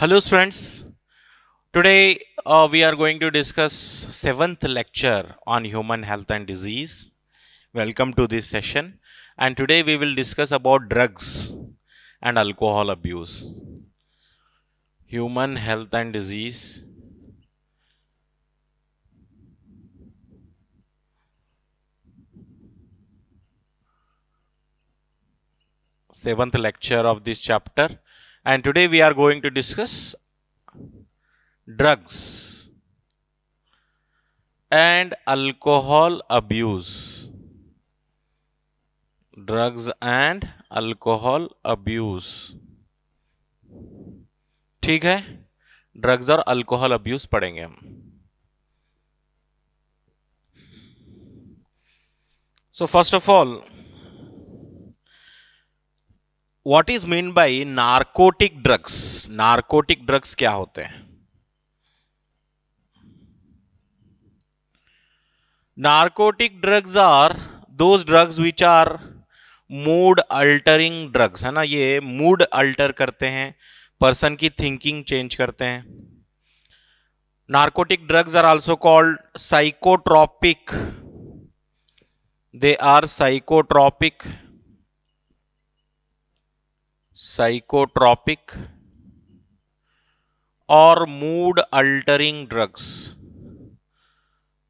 Hello students, today we are going to discuss 7th lecture on human health and disease. Welcome to this session, and today we will discuss about drugs and alcohol abuse. Human health and disease. Seventh lecture of this chapter, and today we are going to discuss drugs and alcohol abuse. Drugs and alcohol abuse. ठीक है, drugs और alcohol abuse पढ़ेंगे हम. So first of all, what is meant by narcotic drugs? Narcotic drugs क्या होते हैं? Narcotic drugs are those drugs which are mood altering drugs, है ना. ये मूड अल्टर करते हैं, पर्सन की थिंकिंग चेंज करते हैं. Narcotic drugs are also called psychotropic. They are psychotropic और mood altering drugs.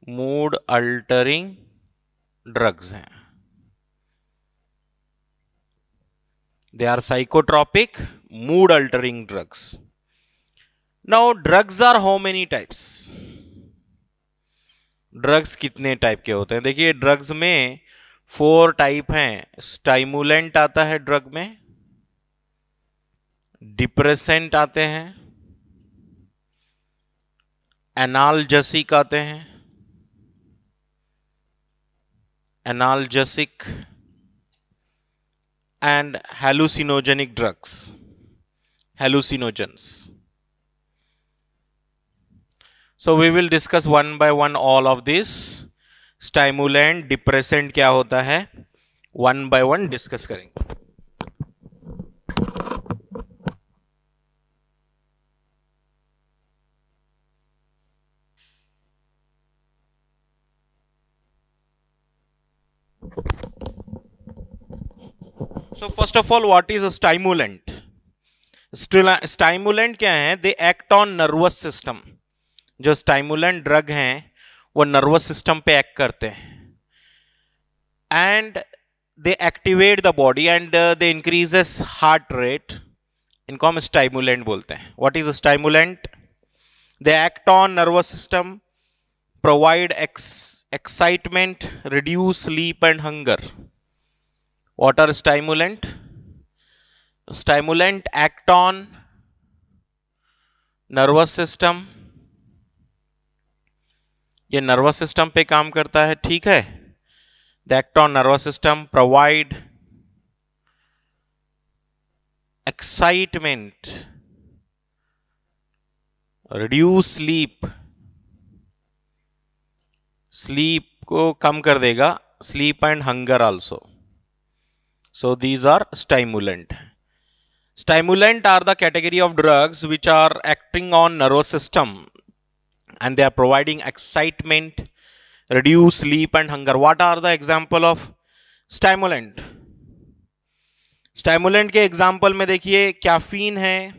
Mood altering drugs हैं. They are psychotropic, mood altering drugs. Now drugs are how many types? Drugs कितने type के होते हैं? देखिए, drugs में 4 टाइप हैं. स्टाइमुलेंट आता है ड्रग में, डिप्रेसेंट आते हैं, एनाल्जेसिक आते हैं, analgesic and hallucinogenic drugs, hallucinogens. So we will discuss one by one all of this. Stimulant, depressant क्या होता है, one by one discuss करेंगे. So first of all, what is a stimulant? Stimulant क्या है? They act on nervous system. जो stimulant drug हैं वो nervous system पे act करते हैं, and they activate the body and they increases heart rate. इनको हम stimulant बोलते हैं. What is a stimulant? They act on nervous system, provide excitement, reduce sleep and hunger. What are stimulant? Stimulant act on nervous system. ये nervous system पे काम करता है, ठीक है. They act on nervous system, provide excitement, reduce sleep. Sleep को कम कर देगा, sleep and hunger also. So these are stimulant. Stimulant are the category of drugs which are acting on nervous system and they are providing excitement, reduce sleep and hunger. What are the example of stimulant? Stimulant के example में देखिए, caffeine है,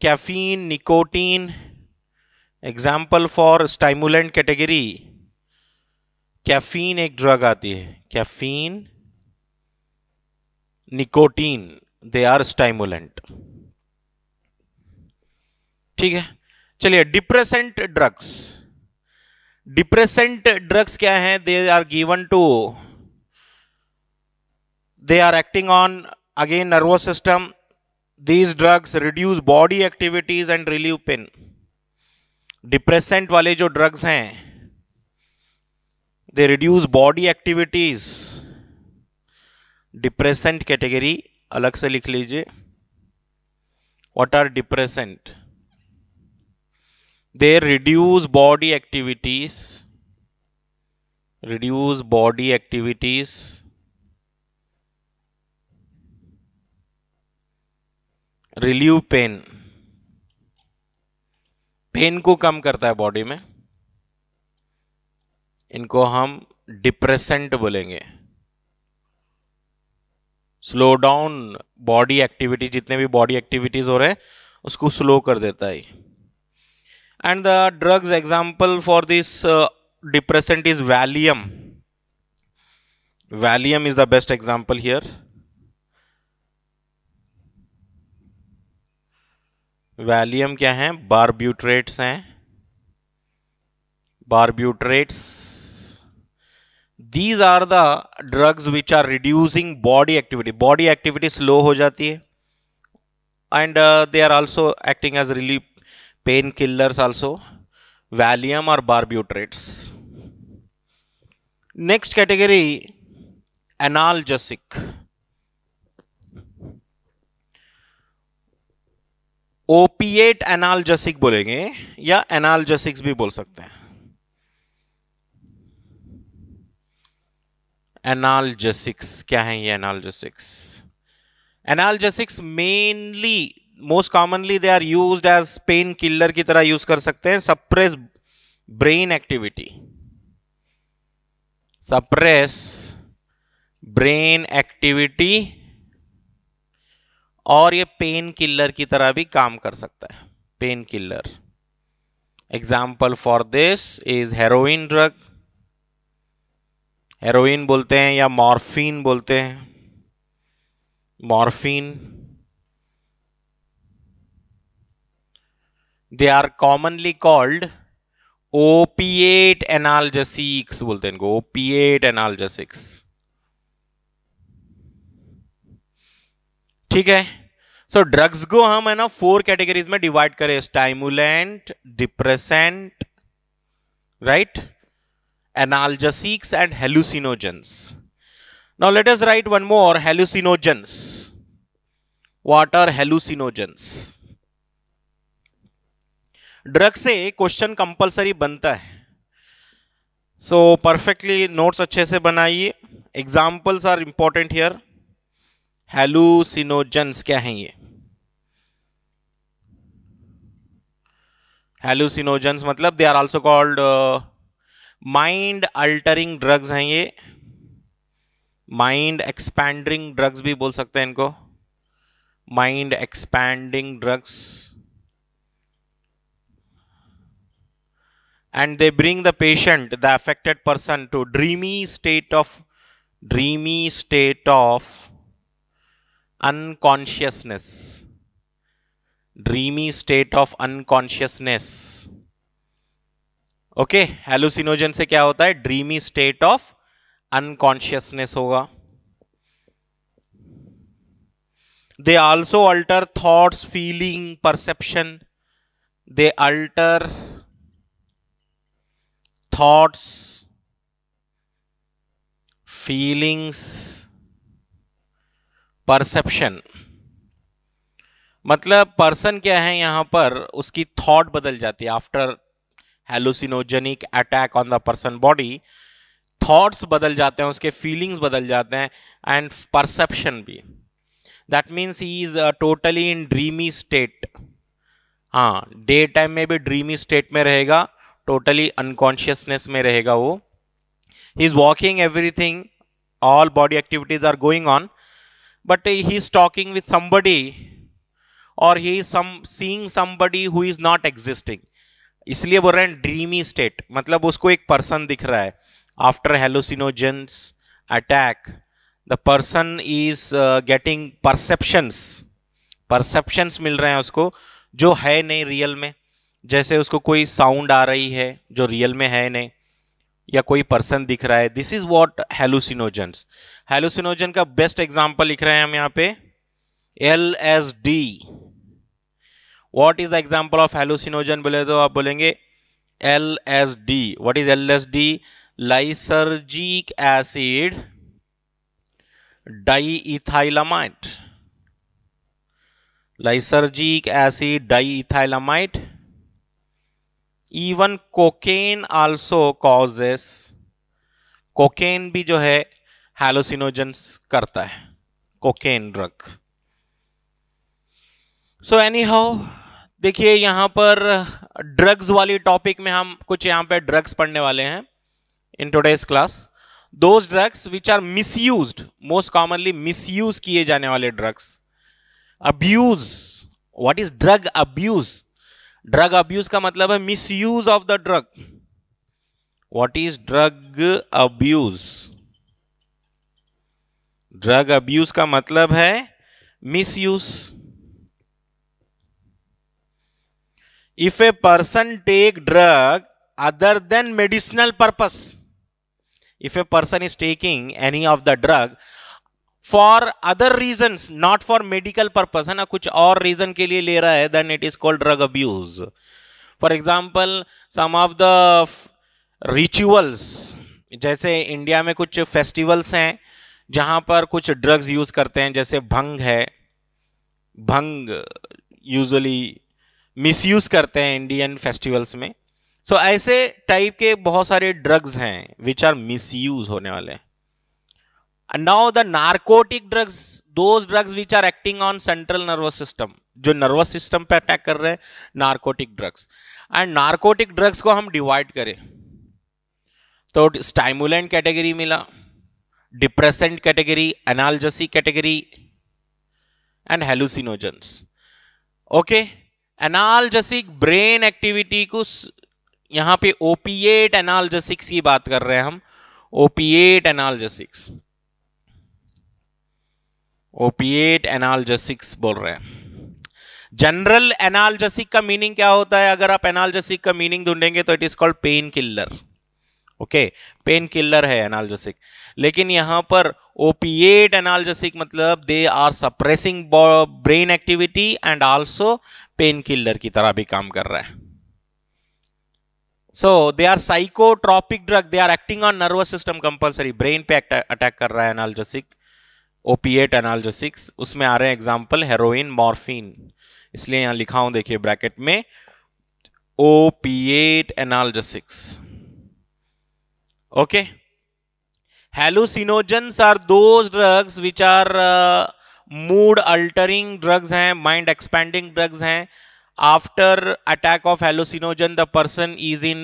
caffeine, nicotine. Example for stimulant category, caffeine एक drug आती है, caffeine, nicotine, they are stimulant. ठीक है, चलिए. Depressant drugs. डिप्रेसेंट ड्रग्स क्या है? They are given to, they are acting on again nervous system. These drugs reduce body activities and relieve pain. Depressant वाले जो ड्रग्स हैं, they reduce body activities. Depressant category अलग से लिख लीजिए. What are depressant? They reduce body activities, relieve pain. Pen को कम करता है बॉडी में, इनको हम डिप्रेसेंट बोलेंगे। स्लो डाउन बॉडी एक्टिविटी, जितने भी बॉडी एक्टिविटीज हो रहे हैं उसको स्लो कर देता है। And the drugs example for this depressant is Valium. Valium is the best example here. Valium क्या है? बारब्यूट्रेट्स हैं, बारब्यूट्रेट्स। These are the drugs which are reducing body activity. Body activity slow हो जाती है, and they are also acting as relief pain killers also. Valium or barbiturates. Next category, analgesic. Opiate analgesic बोलेंगे या analgesics भी बोल सकते हैं। Analgesics क्या है ये? Analgesics mainly most commonly they are used as pain killer की तरह यूज कर सकते हैं। Suppress brain activity, suppress brain activity, और ये पेन किलर की तरह भी काम कर सकता है। Pain killer example for this is heroin drug, heroin बोलते हैं या मॉर्फिन बोलते हैं। Morphine, they are commonly called opiate analgesics बोलते हैं इनको, ओपिएट एनाल्जेसिक्स। ठीक है, सो ड्रग्स को हम है ना 4 कैटेगरीज में डिवाइड करें, stimulant, depressant, right, analgesics and hallucinogens. Now let us write one more, hallucinogens. What are hallucinogens? Drug से क्वेश्चन कंपलसरी बनता है, सो परफेक्टली नोट्स अच्छे से बनाइए। Examples are important here. Hallucinogens क्या है ये? हैलुसिनोजेंस मतलब they are also called mind altering drugs हैं ये, माइंड एक्सपैंडिंग ड्रग्स भी बोल सकते हैं इनको, mind expanding drugs. And they bring the patient, the affected person to dreamy state of unconsciousness, dreamy state of unconsciousness. Okay, hallucinogen से क्या होता है? ड्रीमी स्टेट ऑफ अनकॉन्शियसनेस होगा। They also alter thoughts, feeling, perception. They alter thoughts, feelings, perception. मतलब person क्या है यहां पर, उसकी थॉट बदल जाती है after hallucinogenic attack on the person body। Thoughts बदल जाते हैं, उसके फीलिंग्स बदल जाते हैं, एंड परसेप्शन भी। That means he is totally in dreamy state. हाँ, डे टाइम में भी ड्रीमी स्टेट में रहेगा, टोटली अनकॉन्शियसनेस में रहेगा वो। He is walking, everything, all body activities are going on, but he is talking with somebody और he is seeing somebody who is not existing. इसलिए बोल रहे हैं ड्रीमी स्टेट, मतलब उसको एक पर्सन दिख रहा है। After hallucinogens attack the person is getting perceptions मिल रहे हैं उसको, जो है नहीं रियल में। जैसे उसको कोई साउंड आ रही है जो रियल में है नहीं, या कोई पर्सन दिख रहा है। This is what hallucinogens. Hallucinogen का बेस्ट एग्जांपल लिख रहे हैं हम यहाँ पे, LSD। What is the example of hallucinogen? बोले तो आप बोलेंगे LSD. What is LSD? Lysergic acid diethylamide. Lysergic acid diethylamide. Even cocaine also causes. Cocaine भी जो है hallucinogens करता है, cocaine drug. So anyhow, देखिए यहां पर ड्रग्स वाली टॉपिक में हम कुछ यहां पे ड्रग्स पढ़ने वाले हैं in today's class. Those drugs which are misused, most commonly misuse किए जाने वाले drugs. Abuse, what is drug abuse? Drug abuse का मतलब है misuse of the drug. What is drug abuse? Drug abuse का मतलब है misuse. If a person take drug other than medicinal purpose, if a person is taking any of the drug for other reasons, not for medical purpose, है ना, कुछ और reason के लिए ले रहा है, then it is called drug abuse. For example, some of the rituals, जैसे इंडिया में कुछ फेस्टिवल्स हैं जहां पर कुछ ड्रग्स यूज करते हैं, जैसे भंग है, भंग यूजुअली मिसयूज करते हैं इंडियन फेस्टिवल्स में। सो ऐसे टाइप के बहुत सारे ड्रग्स हैं विच आर मिसयूज होने वाले। Now the narcotic drugs, those drugs which are acting on central nervous system, जो नर्वस सिस्टम पे अटैक कर रहे हैं, narcotic drugs. And narcotic drugs को हम डिवाइड करें तो स्टाइमुलेंट कैटेगरी मिला, depressant category, analgesic category and hallucinogens. Okay, analgesic brain activity को, यहां पे ओपिएट एनाल्जेसिक्स की बात कर रहे हैं हम, ओपिएट एनाल्जेसिक्स, ओपिएट एनाल्जेसिक्स बोल रहे हैं। जनरल एनाल्जेसिक का मीनिंग क्या होता है? अगर आप एनाल्जेसिक का मीनिंग ढूंढेंगे तो it is called pain killer. Okay, pain killer है एनाल्जेसिक। लेकिन यहां पर ओपिएट एनाल्जेसिक मतलब they are suppressing brain activity and also pain killer की तरह भी काम कर रहा है। So they are psychotropic drug, they are acting on nervous system compulsory, brain पे अटैक कर रहा है एनाल्जेसिक, ओपिएट एनाल्जेसिक्स। उसमें आ रहे हैं एग्जांपल हेरोइन, मॉर्फिन, इसलिए यहां लिखा हूं देखिए ब्रैकेट में, opiate analgesics. Okay, hallucinogens are those drugs which are mood altering drugs हैं, माइंड एक्सपैंडिंग ड्रग्स हैं। After attack of hallucinogen, the person is in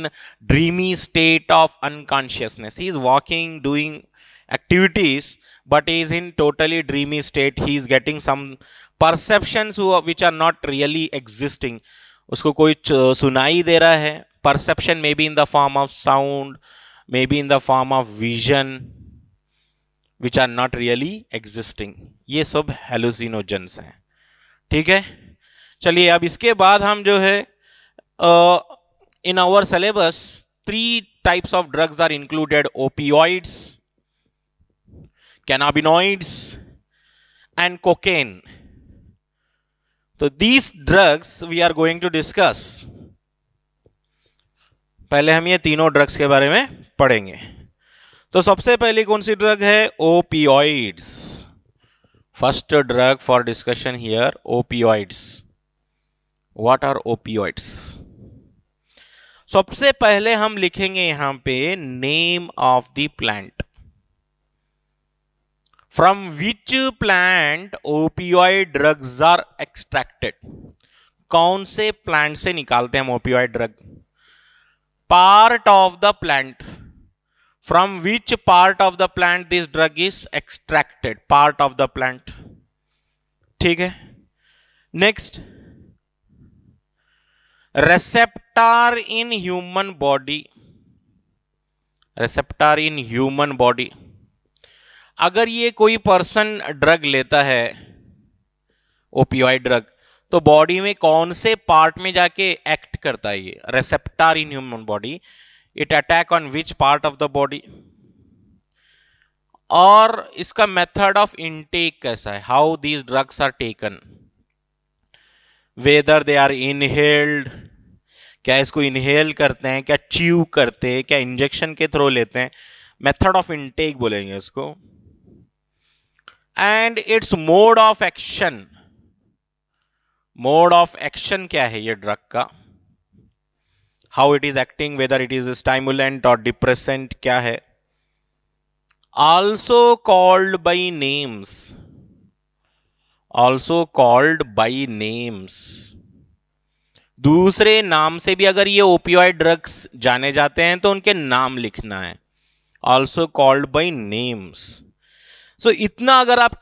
dreamy state of unconsciousness. He is walking, doing activities, but he is in totally dreamy state. He is getting some perceptions which are not really existing. उसको कोई सुनाई दे रहा है, perception may be in the form of sound, maybe in the form of vision, which are not really existing. ये सब hallucinogens हैं, ठीक है। चलिए अब इसके बाद हम जो है in our syllabus 3 types of drugs are included, opioids, cannabinoids and cocaine. तो these drugs we are going to discuss. पहले हम ये तीनों ड्रग्स के बारे में पढ़ेंगे। तो सबसे पहले कौन सी ड्रग है? Opioids. First drug for discussion here, opioids. What are opioids? सबसे पहले हम लिखेंगे यहां पे name of the plant. From which plant opioid drugs are extracted? कौन से प्लांट से निकालते हैं हम opioid drug? Part of the plant. From which part of the plant this drug is extracted? Part of the plant, ठीक है। Next, receptor in human body, receptor in human body। अगर ये कोई पर्सन ड्रग लेता है, opioid drug, तो body में कौन से पार्ट में जाके एक्ट करता है ये? Receptor in human body, it attack on which part of the body? और इसका मेथड ऑफ इनटेक कैसा है? How these drugs are taken, whether they are inhaled, क्या इसको इनहेल करते हैं, क्या च्यू करते हैं, क्या इंजेक्शन के थ्रू लेते हैं, मेथड ऑफ इनटेक बोलेंगे इसको। And its mode of action, mode of action क्या है ये ड्रग का, how it is acting, whether it is stimulant और डिप्रेसेंट, क्या है। Also called by names, also called by names, दूसरे नाम से भी अगर ये ओपियोइड ड्रग्स जाने जाते हैं तो उनके नाम लिखना है, ऑल्सो कॉल्ड बाई नेम्स। सो इतना अगर आप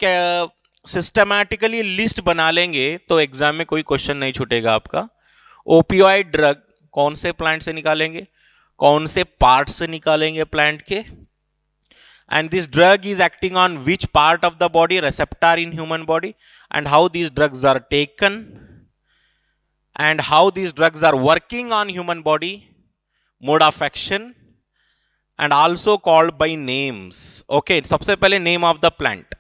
सिस्टमैटिकली लिस्ट बना लेंगे तो एग्जाम में कोई क्वेश्चन नहीं छूटेगा आपका। ओपियोइड ड्रग कौन से प्लांट से निकालेंगे, कौन से पार्ट से निकालेंगे प्लांट के, and this drug is acting on which part of the body, receptor in human body, and how these drugs are taken, and how these drugs are working on human body, mode of action, and also called by names. Okay, सबसे पहले name of the plant.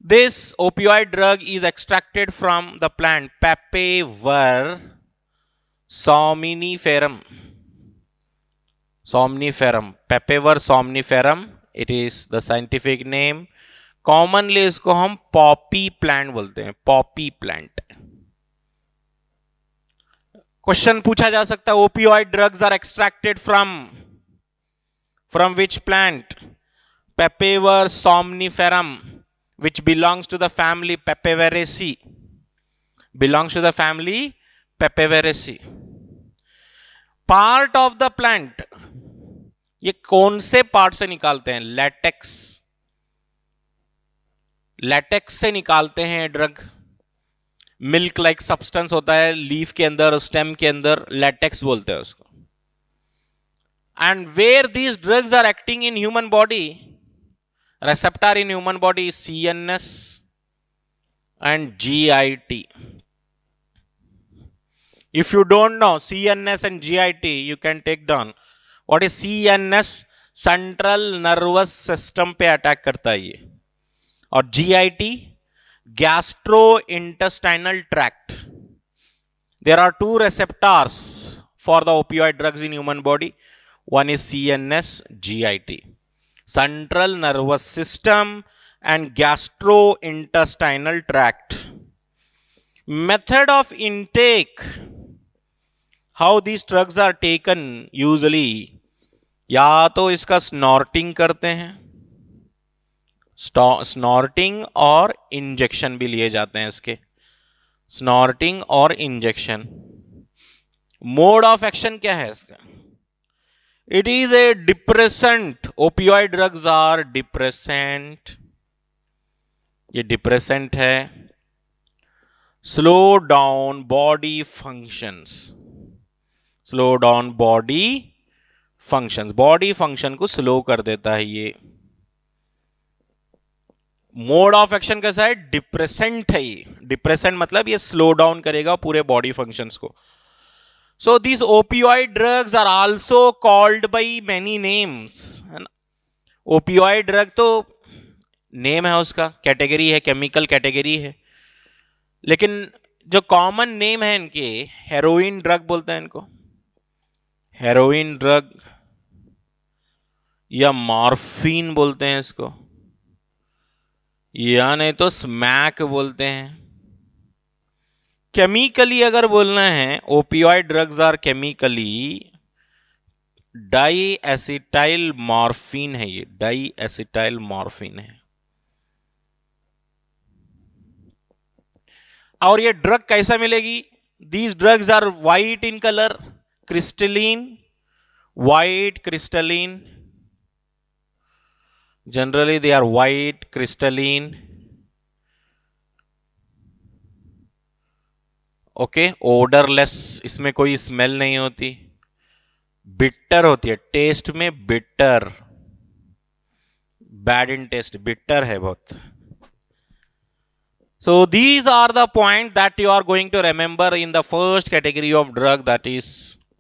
This opioid drug is extracted from the plant Papaver somniferum. Somniferum, Papaver somniferum, it is the scientific name. Commonly इसको हम poppy plant बोलते हैं, poppy plant. Question पूछा जा सकता है, opioid drugs are extracted from which plant? Papaver somniferum, which belongs to the family Papaveraceae. Belongs to the family Papaveraceae. Part of the plant, ये कौन से पार्ट से निकालते हैं? लैटेक्स, लैटेक्स से निकालते हैं ड्रग। मिल्क लाइक सब्सटेंस होता है लीफ के अंदर, स्टेम के अंदर, लैटेक्स बोलते हैं उसको। And where these drugs are acting in human body, receptor in human body is CNS and GIT. If you don't know CNS and GIT, you can take down. What is CNS? Central nervous system पे attack करता है ये। और GIT gastrointestinal tract. There are two receptors for the opioid drugs in human body. One is CNS, GIT. Central nervous system and gastrointestinal tract. Method of intake, how these drugs are taken usually, या तो इसका स्नॉर्टिंग करते हैं, स्नॉर्टिंग और injection भी लिए जाते हैं इसके, स्नॉर्टिंग और इंजेक्शन। मोड ऑफ एक्शन क्या है इसका? It is a depressant. Opioid drugs are depressant. ये depressant है। Slow down body functions. Slow down body functions. Body function को slow कर देता है ये। मोड ऑफ एक्शन कैसा है? डिप्रेसेंट है ये। डिप्रेसेंट मतलब ये स्लो डाउन करेगा पूरे बॉडी फंक्शंस को। So these opioid drugs are also called by many names, है ना? opioid drug तो नेम है उसका, कैटेगरी है, केमिकल कैटेगरी है, लेकिन जो कॉमन नेम है इनके, हेरोइन ड्रग बोलते हैं इनको, हेरोइन ड्रग या मॉर्फिन बोलते हैं इसको, या नहीं तो स्मैक बोलते हैं। केमिकली अगर बोलना है, opioid drugs are chemically diacetyl morphine है, ये डाई एसिटाइल मॉर्फिन है। और ये ड्रग कैसा मिलेगी? These drugs are white in colour, crystalline, white crystalline, generally they are white crystalline. Okay, odourless, इसमें कोई स्मेल नहीं होती, बिटर होती है, टेस्ट में bitter, bad in taste, bitter है बहुत। So these are the points that you are going to remember in the first category of drug, that is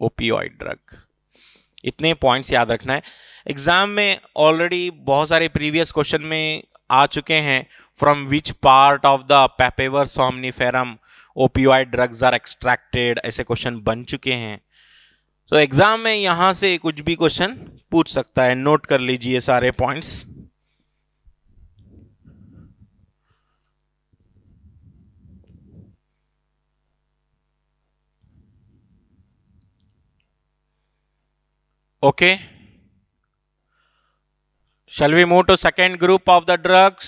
opioid drug. इतने पॉइंट्स याद रखना है। एग्जाम में ऑलरेडी बहुत सारे प्रीवियस क्वेश्चन में आ चुके हैं, from which part of the papaver somniferum opioid drugs are extracted, ऐसे क्वेश्चन बन चुके हैं। तो एग्जाम में यहां से कुछ भी क्वेश्चन पूछ सकता है, नोट कर लीजिए सारे points. Okay, shall we move to second group of the drugs?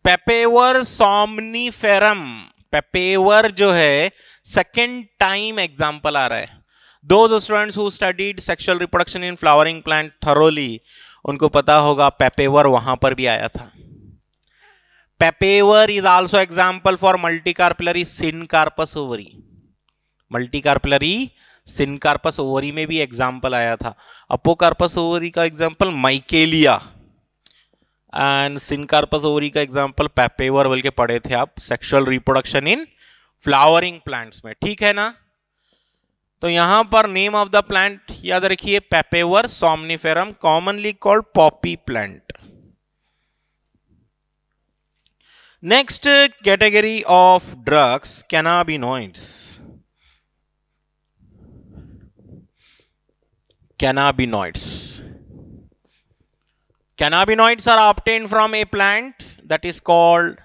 Papaver somniferum, papaver जो है सेकेंड टाइम एग्जाम्पल आ रहा है. Those students who studied sexual reproduction in flowering plant thoroughly, उनको पता होगा पेपेवर वहां पर भी आया था. Papaver is also example for multicarpellary syncarpous ovary. Multicarpellary syncarpous ovary में भी एग्जाम्पल आया था. अपोकार्पस ओवरी का example Michelia and syncarpous ovary का एग्जाम्पल पेपेवर बोल के पढ़े थे आप sexual reproduction in flowering plants में. ठीक है ना. तो यहां पर नेम ऑफ द प्लांट याद रखिए, Papaver somniferum, commonly called poppy plant. Next category of drugs, cannabinoids. Cannabinoids. Cannabinoids are obtained from a plant that is called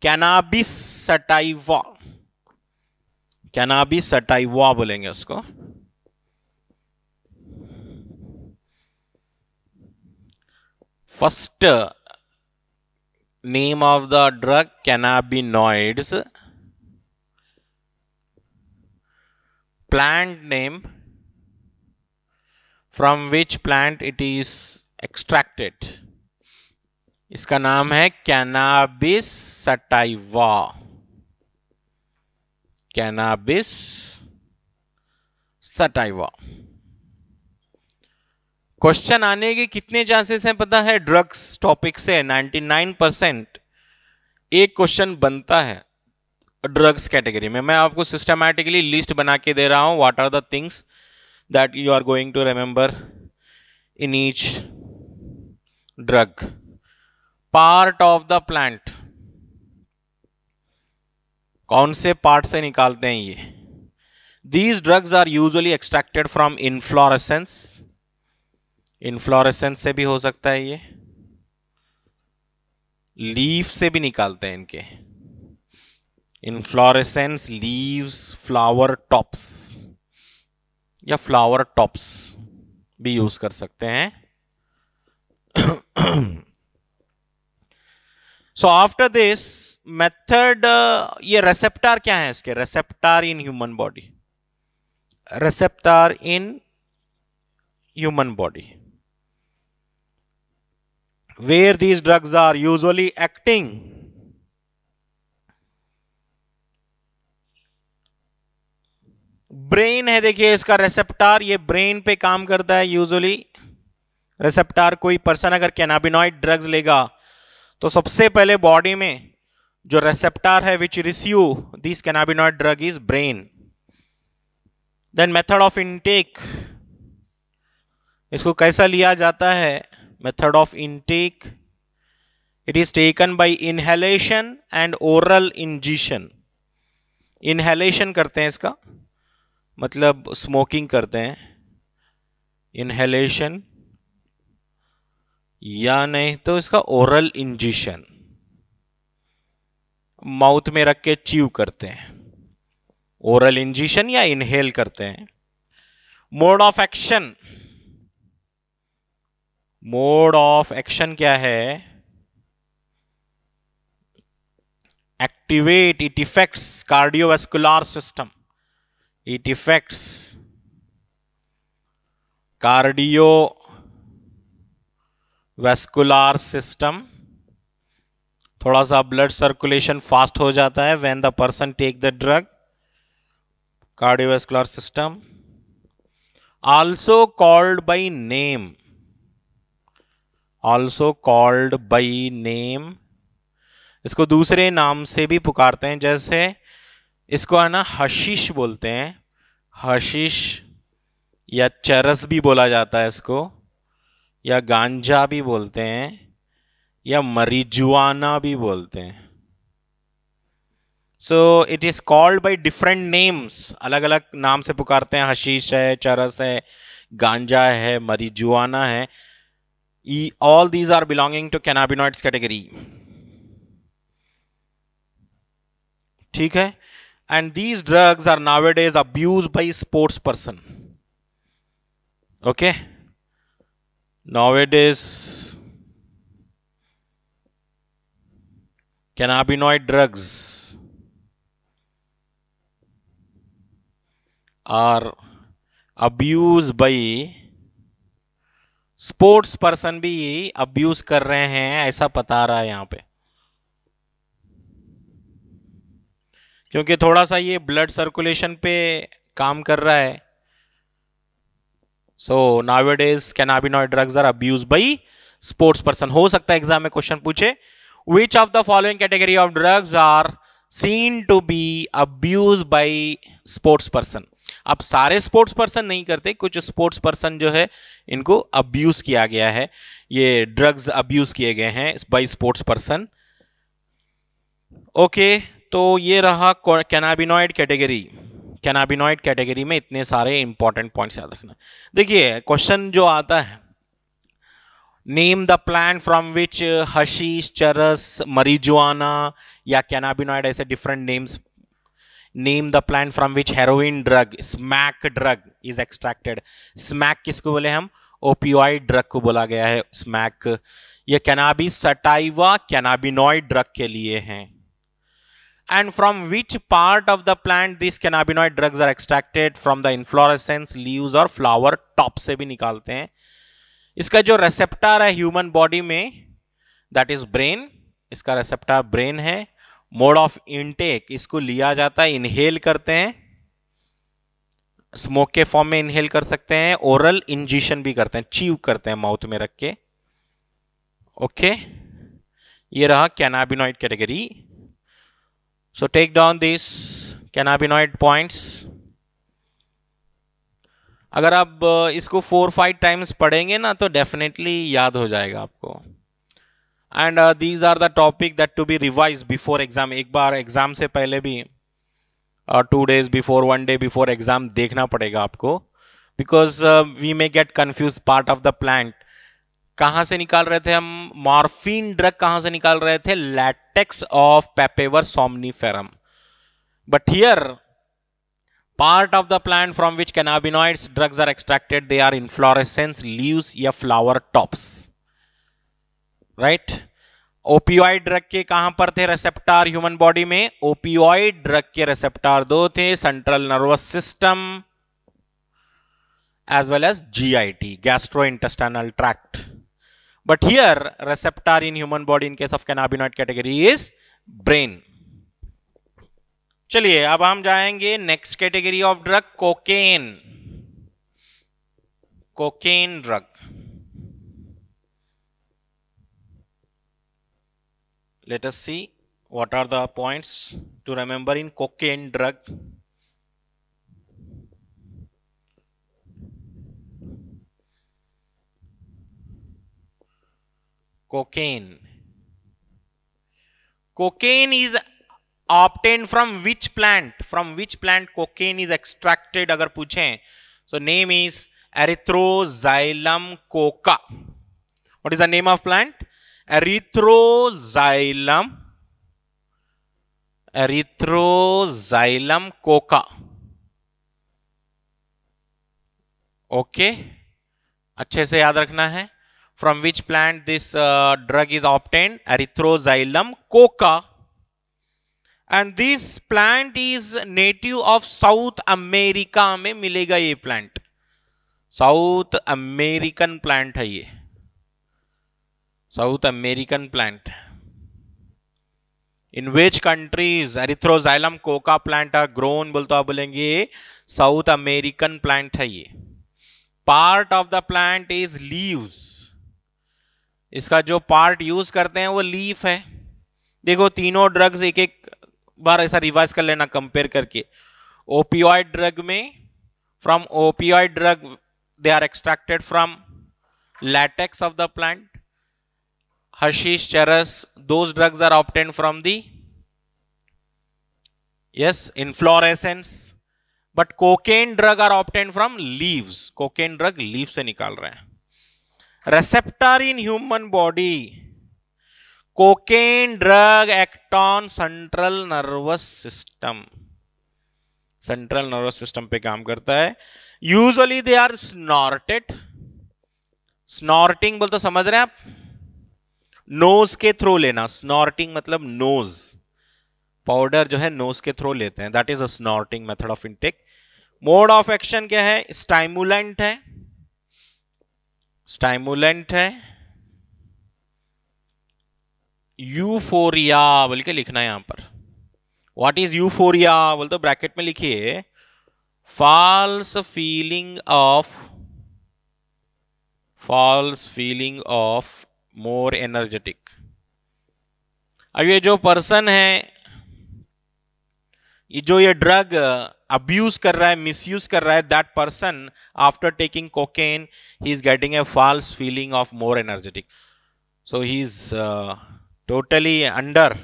cannabis sativa. Cannabis sativa बोलेंगे उसको. First name of the drug, cannabinoids. Plant name from which plant it is extracted. इसका नाम है cannabis sativa. Cannabis sativa. Question आने के कितने chances हैं पता है? ड्रग्स टॉपिक से 99% एक क्वेश्चन बनता है ड्रग्स कैटेगरी में. मैं आपको सिस्टमैटिकली लिस्ट बना के दे रहा हूं. What are the things that you are going to remember in each drug. Part of the plant, कौन से पार्ट से निकालते हैं ये? These drugs are usually extracted from inflorescence. Inflorescence से भी हो सकता है ये. लीफ से भी निकालते हैं इनके. Inflorescence, leaves, flower tops या फ्लावर टॉप्स भी यूज कर सकते हैं. सो आफ्टर दिस मेथड, ये रेसेप्टार क्या है इसके? Receptor in human body. Receptor in human body where these drugs are usually acting. Brain है, देखिए इसका रेसेप्टार, ये ब्रेन पे काम करता है यूजुअली. रेसेप्टार, कोई पर्सन अगर कैनाबिनॉइड ड्रग्स लेगा तो सबसे पहले बॉडी में जो रेसेप्टार है which receive this cannabinoid drug is brain. Then method of intake, इसको कैसा लिया जाता है? Method of intake, it is taken by inhalation and oral ingestion. Inhalation करते हैं इसका मतलब स्मोकिंग करते हैं, इनहेलेशन, या नहीं तो इसका ओरल इंजेशन, माउथ में रख के च्यू करते हैं. ओरल इंजेशन या इनहेल करते हैं. Mode of action, mode of action क्या है? Activate, it effects cardiovascular system. It affects cardiovascular system. थोड़ा सा ब्लड सर्कुलेशन फास्ट हो जाता है when the person take the drug. Cardiovascular system. Also called by name. Also called by name. इसको दूसरे नाम से भी पुकारते हैं, जैसे इसको है ना हशीश बोलते हैं. हशीश या चरस भी बोला जाता है इसको, या गांजा भी बोलते हैं, या मरीजुआना भी बोलते हैं. So it is called by different names. अलग अलग नाम से पुकारते हैं. हशीश है, चरस है, गांजा है, मरीजुआना है. All these are belonging to cannabinoids category. ठीक है. And these drugs are nowadays abused by sports person. Okay. Nowadays cannabinoid drugs are abused by sports person भी अब्यूज कर रहे हैं ऐसा बता रहा है यहां पे, क्योंकि थोड़ा सा ये ब्लड सर्कुलेशन पे काम कर रहा है. So nowadays cannabinoid drugs are abuse by sports person. हो सकता है एग्जाम में क्वेश्चन पूछे which of the following category of drugs are seen to be abuse by sports person. अब सारे स्पोर्ट्स पर्सन नहीं करते, कुछ स्पोर्ट्स पर्सन जो है इनको अब्यूज किया गया है, ये ड्रग्स अब्यूज किए गए हैं बाय स्पोर्ट्स पर्सन. ओके, तो ये रहा कैनाबिनॉइड कैटेगरी. कैनाबिनॉइड कैटेगरी में इतने सारे इंपॉर्टेंट पॉइंट्स याद रखना. देखिए क्वेश्चन जो आता है, name the plant from which hashish, चरस, marijuana या कैनाबिनॉइड, ऐसे different names. Name the plant from which heroin drug, smack drug is extracted. Smack किसको बोले हम? ओपियोइड ड्रग को बोला गया है स्मैक. ये कैनाबिस सटाइवा कैनाबिनॉइड ड्रग के लिए हैं. And from which part of the plant these cannabinoid drugs are extracted? From the inflorescence, leaves और flower top से भी निकालते हैं. इसका जो रेसेप्टर है ह्यूमन बॉडी में, that is brain. इसका रेसेप्टर ब्रेन है. मोड ऑफ इनटेक, इसको लिया जाता है, इनहेल करते हैं, स्मोक के फॉर्म में इनहेल कर सकते हैं, ओरल इंजेक्शन भी करते हैं, च्यू करते हैं माउथ में रख के. ओके, ये रहा cannabinoid category. So take down these cannabinoid points. अगर आप इसको 4-5 टाइम्स पढ़ेंगे ना तो डेफिनेटली याद हो जाएगा आपको. And these are the topic that to be revise before exam. एक बार एग्जाम से पहले भी 2 days before, 1 day before exam देखना पड़ेगा आपको, because we may get confuse part of the plant. कहां से निकाल रहे थे हम मॉर्फिन ड्रग? कहां से निकाल रहे थे? Latex of Papaver somniferum. But here part of the plant from which cannabinoids drugs are extracted, they are inflorescence, leaves या flower tops. Right. Opioid drug के कहां पर थे रेसेप्टर ह्यूमन बॉडी में? ओपियोइड ड्रग के रेसेप्टर 2 थे, central nervous system as well as GIT, gastrointestinal tract. But here receptor in human body in case of cannabinoid category is brain. चलिए अब हम जाएंगे next category of drug, cocaine. Cocaine drug. Let us see what are the points to remember in cocaine drug. Cocaine. Cocaine is obtained from which plant? From which plant cocaine is extracted? अगर पूछें, so name is Erythroxylum coca. What is the name of plant? Erythroxylum coca. Okay, अच्छे से याद रखना है. From which plant this drug is obtained? Erythroxylum coca. And this plant is native of South America में मिलेगा ये plant. South American plant है ये. South American plant. In which countries Erythroxylum coca plant are grown? बोलते आप बोलेंगे South American plant है ये. Part of the plant is leaves. इसका जो पार्ट यूज करते हैं वो लीफ है. देखो तीनों ड्रग्स एक एक बार ऐसा रिवाइज कर लेना कंपेयर करके. ओपियोइड ड्रग में, from opioid drug they are extracted from latex of the plant. हशीश, चरस, those drugs are obtained from the inflorescence. But cocaine drug are obtained from leaves. Cocaine drug leaf से निकाल रहे हैं. Receptor in human body, cocaine drug act on central nervous system. Central nervous system पे काम करता है. Usually they are snorted. Snorting बोलते समझ रहे हैं आप? नोज के थ्रू लेना, स्नॉर्टिंग मतलब नोज, पाउडर जो है नोज के थ्रू लेते हैं, that is a snorting method of intake. Mode of action क्या है, स्टाइमुलेंट है, स्टाइमुलेंट है, यूफोरिया बोल के लिखना है यहां पर। व्हाट इज यूफोरिया बोल तो ब्रैकेट में लिखिए, false feeling of more energetic. अब ये जो पर्सन है, ये ड्रग अब्यूज कर रहा है, मिसयूज कर रहा है, that person after taking cocaine he is getting a false feeling of more energetic, so he is totally under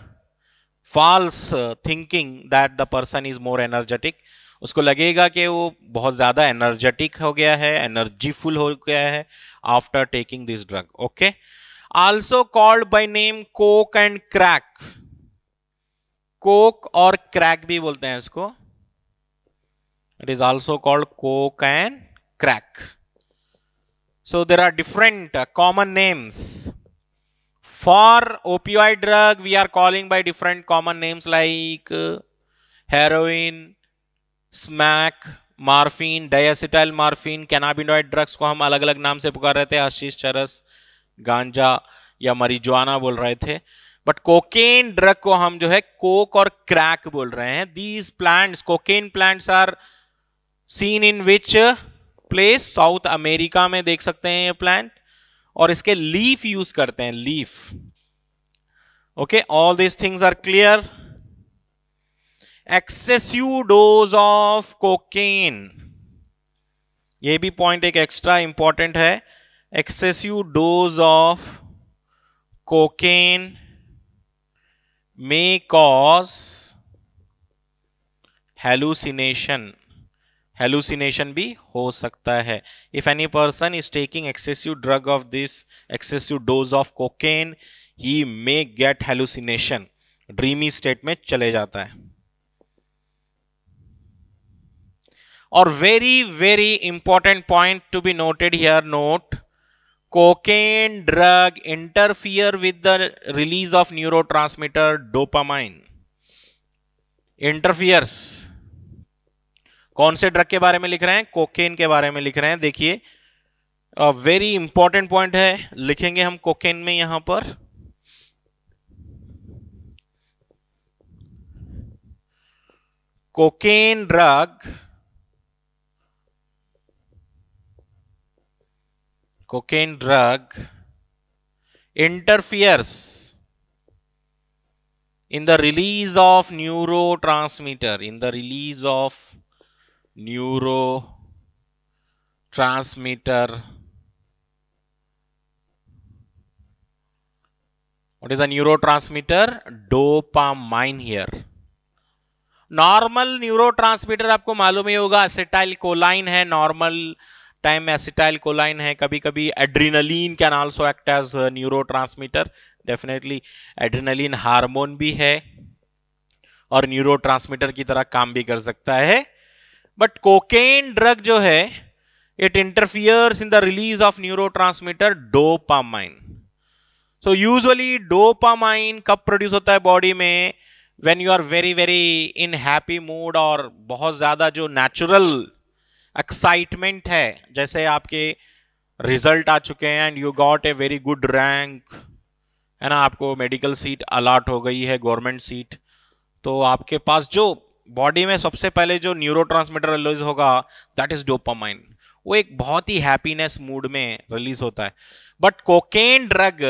false thinking that the person is more energetic. उसको लगेगा कि वो बहुत ज्यादा एनर्जेटिक हो गया है, एनर्जीफुल हो गया है after taking this drug. Okay, also called by name coke and crack, coke और क्रैक भी बोलते हैं इसको, it is also called coke and crack. So there are different common names for opioid drug, we are calling by different common names like heroin, smack, morphine, diacetyl morphine। cannabinoid drugs को हम अलग अलग नाम से पुकार रहे थे, hashish, चरस, गांजा या marijuana बोल रहे थे, बट कोकेन ड्रग को हम जो है कोक और क्रैक बोल रहे हैं। these plants, cocaine plants are seen in which place? South America में देख सकते हैं ये प्लांट, और इसके लीफ यूज करते हैं, leaf. Okay, all this things are clear. Excessive dose of cocaine, ये भी पॉइंट एक एक्स्ट्रा इंपॉर्टेंट है। Excessive dose of cocaine may cause hallucination, hallucination भी हो सकता है। If any person is taking excessive drug of this, excessive dose of cocaine, he may get hallucination, dreamy state में चले जाता है। और very very important point to be noted here, note, cocaine drug interfere with the release of neurotransmitter dopamine. Interferes, कौन से drug के बारे में लिख रहे हैं? कोकेन के बारे में लिख रहे हैं। देखिए, वेरी इंपॉर्टेंट पॉइंट है, लिखेंगे हम कोकेन में यहां पर, cocaine drug, cocaine drug interferes in the release of neurotransmitter, in the release of neurotransmitter. What is the neurotransmitter? Dopamine here. Normal neurotransmitter आपको मालूम ही होगा, एसिटाइल कोलाइन है, नॉर्मल टाइम में एसिटाइल कोलाइन है, कभी कभी adrenaline can also act as neurotransmitter, definitely adrenaline hormone भी है और न्यूरोट्रांसमीटर की तरह काम भी कर सकता है। बट कोकेन ड्रग जो है, it interferes in the release of neurotransmitter dopamine. So usually dopamine कब प्रोड्यूस होता है बॉडी में? When you are very very in happy mood, और बहुत ज्यादा जो नेचुरल एक्साइटमेंट है, जैसे आपके रिजल्ट आ चुके हैं and you got a very good rank, है ना, आपको मेडिकल सीट अलॉट हो गई है, गवर्नमेंट सीट, तो आपके पास जो बॉडी में सबसे पहले जो न्यूरोट्रांसमीटर रिलीज होगा, दैट इज डोपामाइन। वो एक बहुत ही हैप्पीनेस मूड में रिलीज होता है। बट कोकेन ड्रग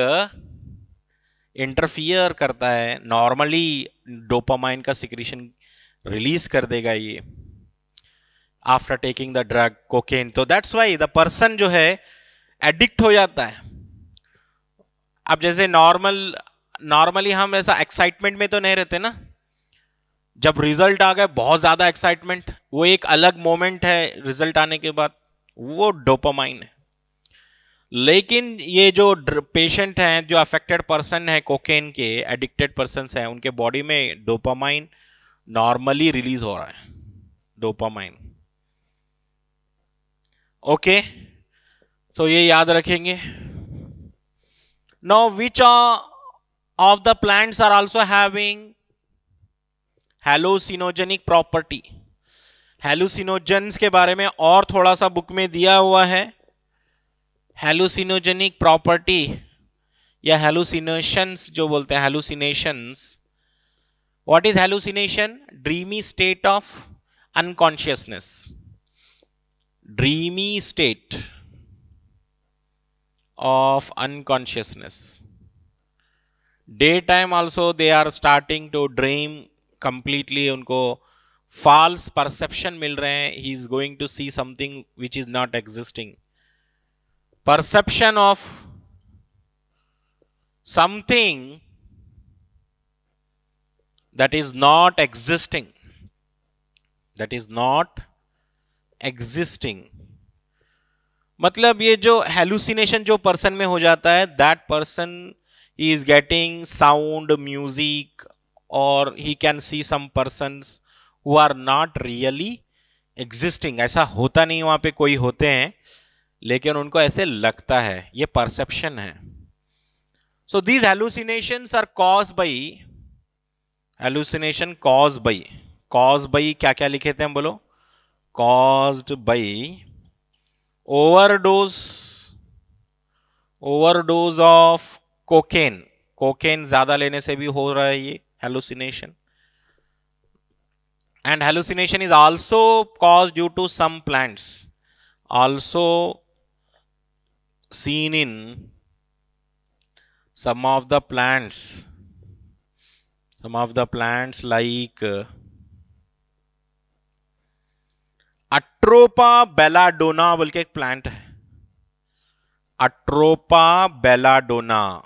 इंटरफियर करता है, नॉर्मली डोपामाइन का सिक्रीशन रिलीज कर देगा ये after taking the drug cocaine. तो दैट्स वाई द पर्सन जो है एडिक्ट हो जाता है। अब जैसे नॉर्मली हम ऐसा एक्साइटमेंट में तो नहीं रहते ना, जब रिजल्ट आ गए बहुत ज्यादा एक्साइटमेंट, वो एक अलग मोमेंट है रिजल्ट आने के बाद, वो डोपामाइन है। लेकिन ये जो पेशेंट हैं, जो अफेक्टेड पर्सन है कोकेन के, एडिक्टेड पर्सन हैं, उनके बॉडी में डोपामाइन नॉर्मली रिलीज हो रहा है, डोपामाइन। ओके, तो ये याद रखेंगे। Now which of the plants are also having hallucinogenic property? hallucinogens के बारे में और थोड़ा सा बुक में दिया हुआ है. hallucinogenic property या hallucinations जो बोलते हैं, hallucinations. What is hallucination? Dreamy state of unconsciousness. Dreamy state of unconsciousness. Daytime also they are starting to dream completely. उनको false perception मिल रहे हैं. He is going to see something which is not existing. Perception of something that is not existing. That is not existing. मतलब ये जो hallucination जो person में हो जाता है, that person is getting sound, music, or he can see some persons who are not really existing. ऐसा होता नहीं, वहां पे कोई होते हैं लेकिन उनको ऐसे लगता है. ये perception है. So these hallucinations are caused by hallucination caused by क्या क्या लिखे थे हम, बोलो. caused by overdose of cocaine ज्यादा लेने से भी हो रहा है ये hallucination. And hallucination is also caused due to some plants, also seen in some of the plants like Atropa belladonna बोल के एक प्लांट है. Atropa belladonna,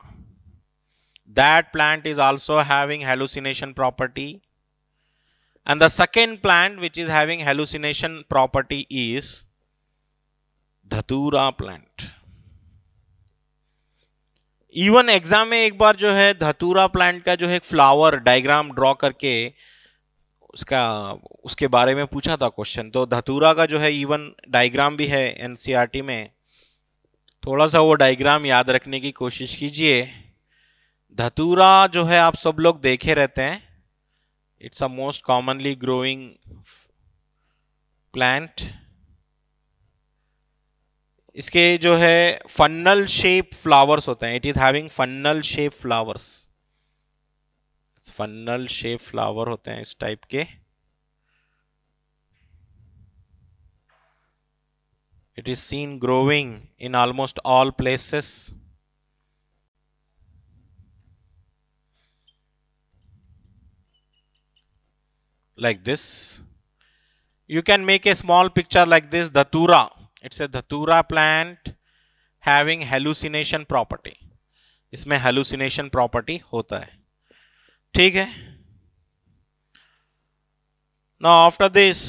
that plant is also having hallucination property. And the second plant which is having hallucination property is धतूरा plant. Even exam में एक बार जो है धतूरा प्लांट का जो है फ्लावर डायग्राम ड्रॉ करके उसके बारे में पूछा था क्वेश्चन. तो धतूरा का जो है इवन डायग्राम भी है एनसीईआरटी में. थोड़ा सा वो डायग्राम याद रखने की कोशिश कीजिए. धतूरा जो है आप सब लोग देखे रहते हैं. It's a most commonly growing plant. इसके जो है फन्नल शेप फ्लावर्स होते हैं. It is having funnel shape flowers. Funnel shape flower होते हैं इस टाइप के. It is seen growing in almost all places. Like this. You can make a small picture like this. Dhatura. It's a Dhatura plant having hallucination property. इसमें hallucination property होता है. ठीक है. Now after this,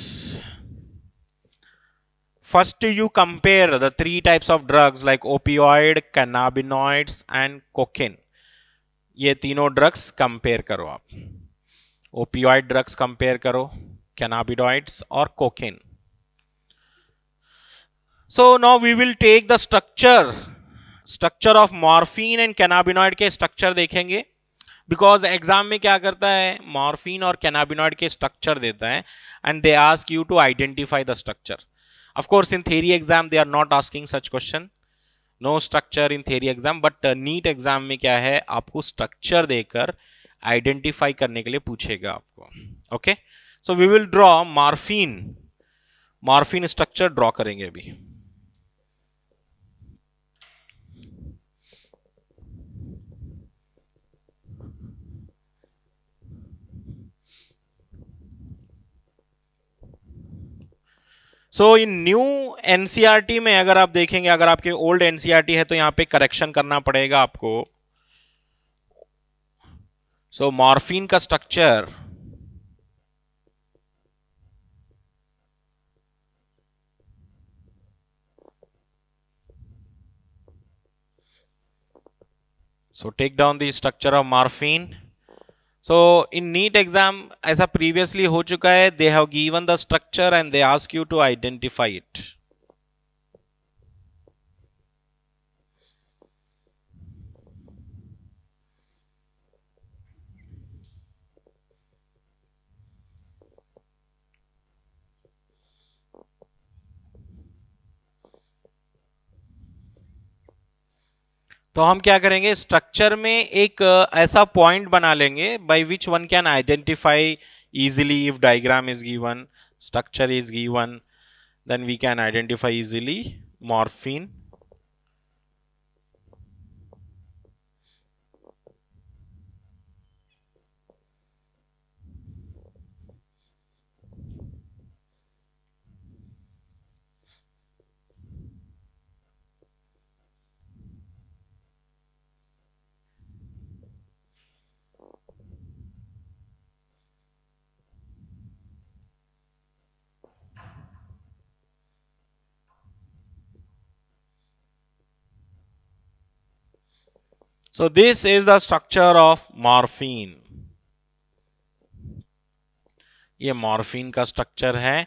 first you compare the three types of drugs like opioid, cannabinoids and cocaine. ये तीनों drugs compare करो आप. Opioid drugs compare करो, कैनाबिडॉइड्स और cocaine. So now we will take the structure of morphine and cannabinoid के structure देखेंगे. Because exam में क्या करता है, मॉर्फिन और कैनाबिनॉइड के स्ट्रक्चर देता है and they ask you to identify the structure. Of course in theory exam they are not asking such question. No structure in theory exam. But NEET exam में क्या है, आपको स्ट्रक्चर देकर identify करने के लिए पूछेगा आपको. Okay. So we will draw morphine structure draw करेंगे अभी. सो इन न्यू एनसीईआरटी में अगर आप देखेंगे, अगर आपके ओल्ड एनसीईआरटी है तो यहां पे करेक्शन करना पड़ेगा आपको. सो मॉर्फिन का structure so take down the structure of morphine. So in NEET exam ऐसा previously हो चुका है. they have given the structure and they ask you to identify it. तो हम क्या करेंगे, स्ट्रक्चर में एक ऐसा पॉइंट बना लेंगे by which one can identify easily if diagram is given, structure is given, then we can identify easily morphine. So this is the structure of morphine. ये मॉर्फिन का स्ट्रक्चर है.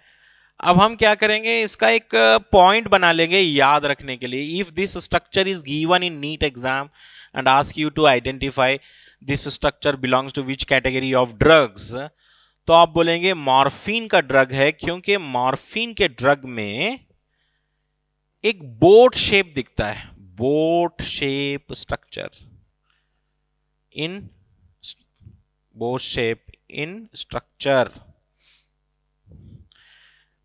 अब हम क्या करेंगे, इसका एक पॉइंट बना लेंगे याद रखने के लिए. If this structure is given in NEET exam and ask you to identify this structure belongs to which category of drugs, तो आप बोलेंगे मॉर्फिन का ड्रग है, क्योंकि मॉर्फिन के ड्रग में एक बोट शेप दिखता है, boat shape structure in boat shape in structure.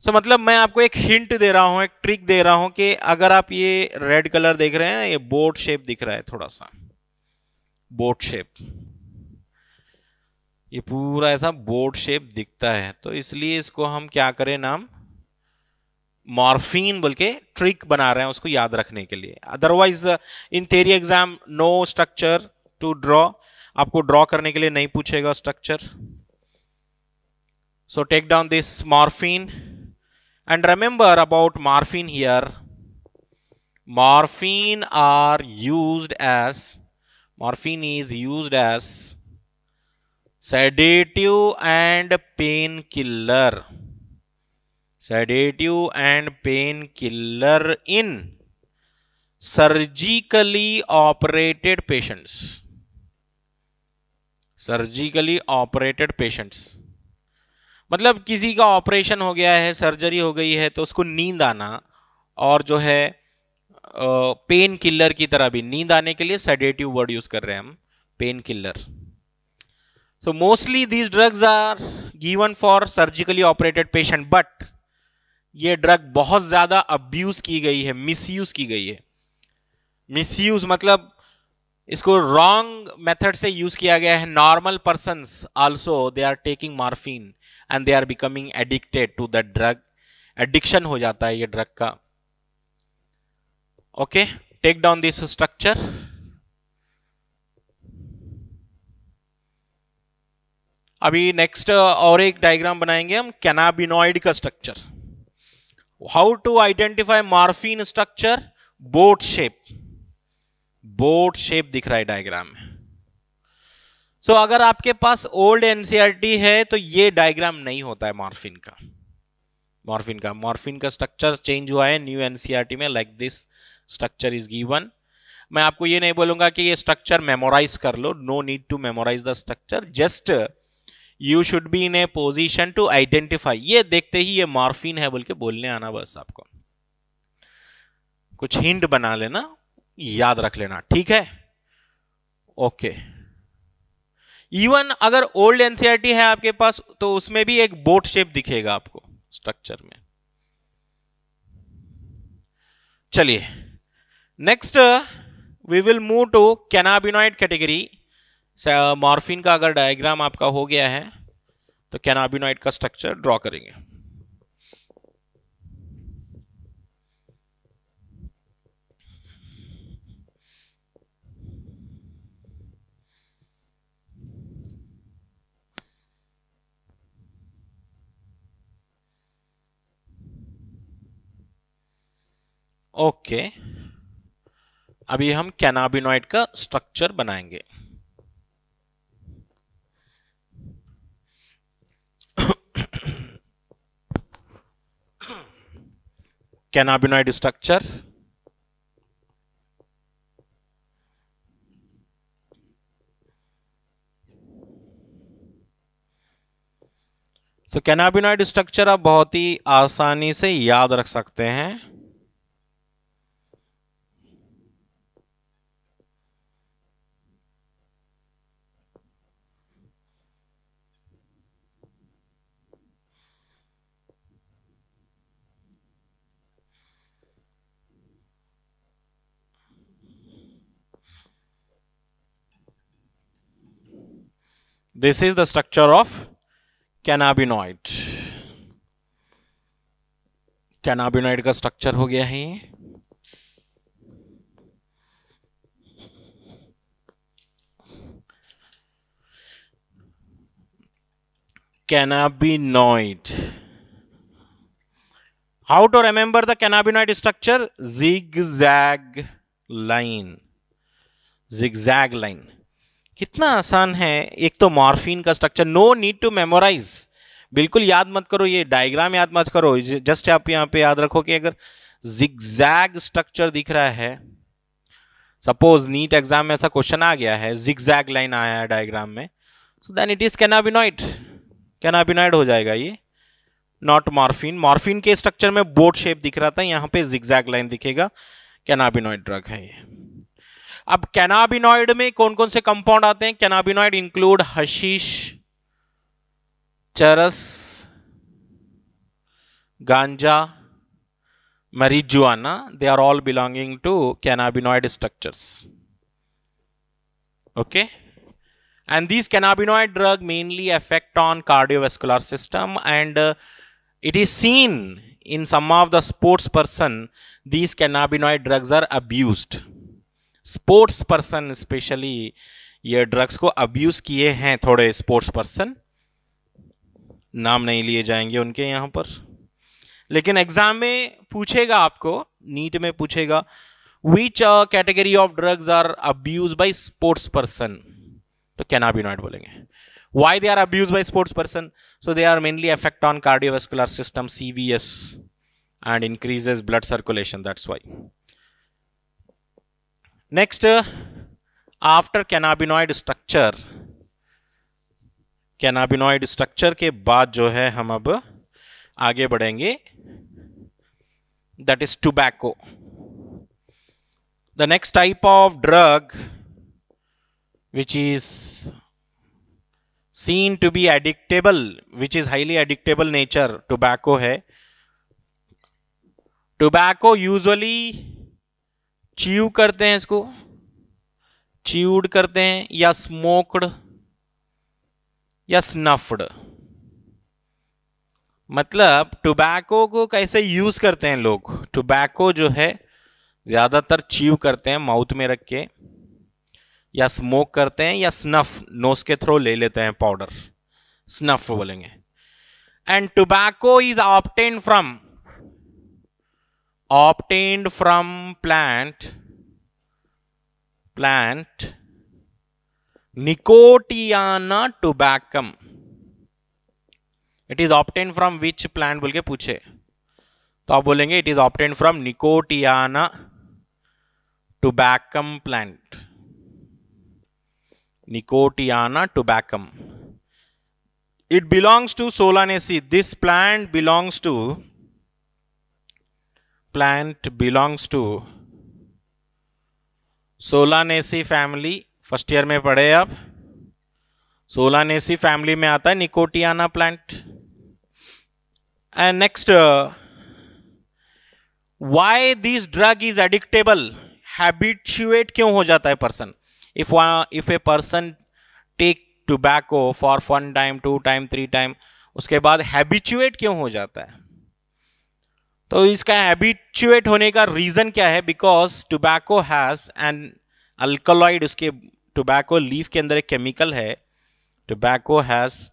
So मतलब मैं आपको एक हिंट दे रहा हूं, एक ट्रिक दे रहा हूं कि अगर आप ये रेड कलर देख रहे हैं, ये बोट शेप दिख रहा है, थोड़ा सा बोट शेप, ये पूरा ऐसा बोट शेप दिखता है, तो इसलिए इसको हम क्या करें, नाम मॉर्फिन बोल के ट्रिक बना रहे हैं उसको याद रखने के लिए. Otherwise in theory exam no structure to draw, आपको ड्रॉ करने के लिए नहीं पूछेगा structure. So take down this morphine and remember about morphine here. Morphine is used as sedative and painkiller. Sedative and painkiller in surgically operated patients. Surgically operated patients. मतलब किसी का operation हो गया है, सर्जरी हो गई है, तो उसको नींद आना और जो है पेन किलर की तरह भी नींद आने के लिए सेडेटिव वर्ड यूज कर रहे हैं हम, pain killer. So mostly these drugs are given for surgically operated patient, but ये ड्रग बहुत ज्यादा अब्यूज की गई है, मिसयूज की गई है. मिसयूज मतलब इसको रॉन्ग मेथड से यूज किया गया है. Normal persons also they are taking morphine and they are becoming addicted to that drug. Addiction हो जाता है ये ड्रग का. Okay, take down this structure. अभी नेक्स्ट और एक डायग्राम बनाएंगे हम कैनाबिनॉइड का structure. How to identify morphine structure, boat shape, boat shape दिख रहा है डायग्राम में. सो अगर आपके पास ओल्ड एनसीईआरटी है तो ये डायग्राम नहीं होता है मॉर्फिन का. मॉर्फिन का स्ट्रक्चर चेंज हुआ है न्यू एनसीईआरटी में. Like this structure is given. मैं आपको ये नहीं बोलूंगा कि ये स्ट्रक्चर मेमोराइज कर लो, no need to memorise the structure, just you should be in a position to identify. ये देखते ही ये मॉर्फिन है बोल के बोलने आना, बस आपको कुछ हिंट बना लेना, याद रख लेना, ठीक है. ओके. इवन अगर ओल्ड एनसीईआरटी है आपके पास तो उसमें भी एक बोट शेप दिखेगा आपको स्ट्रक्चर में. चलिए next we will move to cannabinoid category. Morphine का अगर डायग्राम आपका हो गया है तो कैनाबिनॉइड का स्ट्रक्चर ड्रॉ करेंगे. ओके, अभी हम कैनाबिनॉइड का स्ट्रक्चर बनाएंगे. Cannabinoid structure. So cannabinoid structure आप बहुत ही आसानी से याद रख सकते हैं. This is the structure of cannabinoid. Cannabinoid का स्ट्रक्चर हो गया है ये. Cannabinoid. How to remember the cannabinoid structure? Zigzag line. Zigzag line. कितना आसान है. एक तो मॉर्फिन का structure, no need to memorise. बिल्कुल याद मत करो, ये डायग्राम याद मत करो. जस्ट आप यहाँ पे याद रखो कि अगर जिगजैग स्ट्रक्चर दिख रहा है, सपोज नीट एग्जाम में ऐसा क्वेश्चन आ गया है, जिगजैग लाइन आया है डायग्राम में, so then it is cannabinoid. Cannabinoid हो जाएगा ये, नॉट मॉर्फिन. मॉर्फिन के स्ट्रक्चर में बोट शेप दिख रहा था, यहां पे जिगजैग लाइन दिखेगा. कैनाबिनॉइड ड्रग है ये. अब कैनाबिनॉइड में कौन कौन से कंपाउंड आते हैं? कैनाबिनॉइड इंक्लूड हशीश, चरस, गांजा, marijuana. They are all belonging to cannabinoid structures. Okay, and these cannabinoid drug mainly affect on cardiovascular system, and it is seen in some of the sports person these cannabinoid drugs are abused. Sports person especially ये drugs को abuse किए हैं थोड़े sports person. नाम नहीं लिए जाएंगे उनके यहां पर, लेकिन एग्जाम में पूछेगा, आपको नीट में पूछेगा which category of drugs are abuse by sports person, तो कैनाबिनॉइड बोलेंगे. Why they are abuse by sports person? So they are mainly affect on cardiovascular system, CVS, and increases blood circulation. That's why. Next, after cannabinoid structure, cannabinoid structure के बाद जो है हम अब आगे बढ़ेंगे, that is tobacco. The next type of drug which is seen to be addictable, which is highly addictable nature, tobacco है. tobacco usually chew करते हैं, इसको chewed करते हैं, या smoked या snuffed. मतलब टोबैको को कैसे यूज करते हैं लोग? टोबैको जो है ज्यादातर च्यू करते हैं माउथ में रख के, या स्मोक करते हैं, या स्नफ नोज के थ्रू ले लेते हैं पाउडर, स्नफ बोलेंगे. And tobacco is obtained from plant Nicotiana tabacum. It is obtained from which plant बोल के पूछे तो आप बोलेंगे it is obtained from Nicotiana tabacum plant. Nicotiana tabacum. It belongs to Solanaceae. This plant belongs to Solanaceae family. First year में पढ़े आप. Solanaceae family में आता है Nicotiana plant. And next, why this drug is addictable? Habituate क्यों हो जाता है person? If a person take tobacco for 1 time 2 time 3 time, उसके बाद हैबिचुएट क्यों हो जाता है? तो इसका हैबिचुएट होने का रीजन क्या है? Because tobacco has an alkaloid. उसके टोबैको लीफ के अंदर एक केमिकल है, टोबैको हैज